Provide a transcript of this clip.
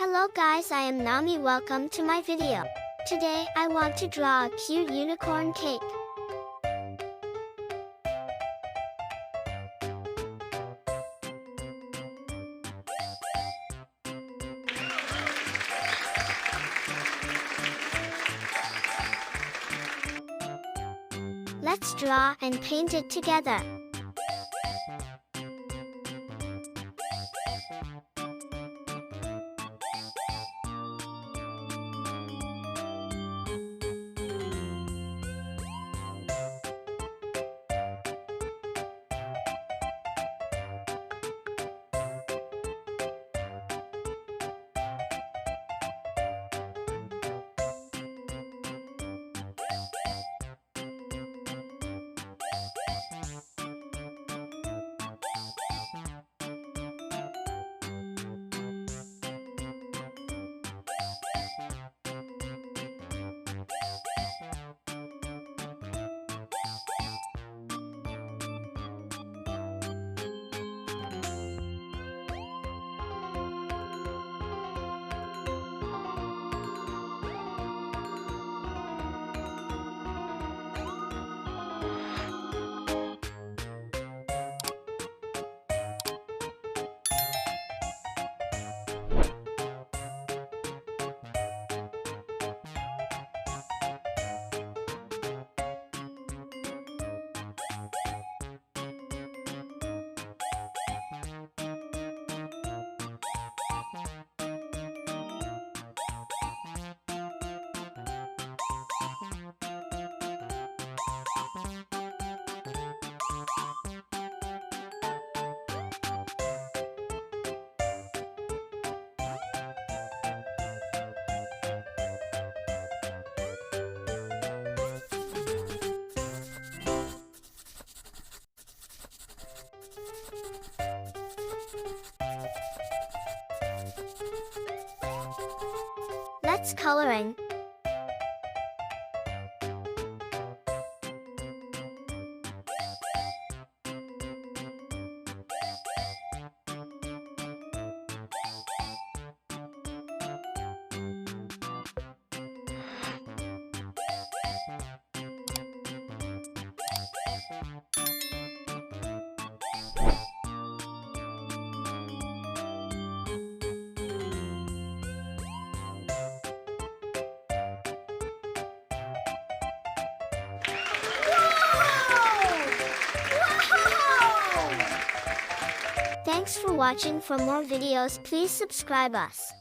Hello guys, I am Nami. Welcome to my video. Today I want to draw a cute unicorn cake. Let's draw and paint it together. Let's coloring. Thanks for watching. For more videos, please subscribe us.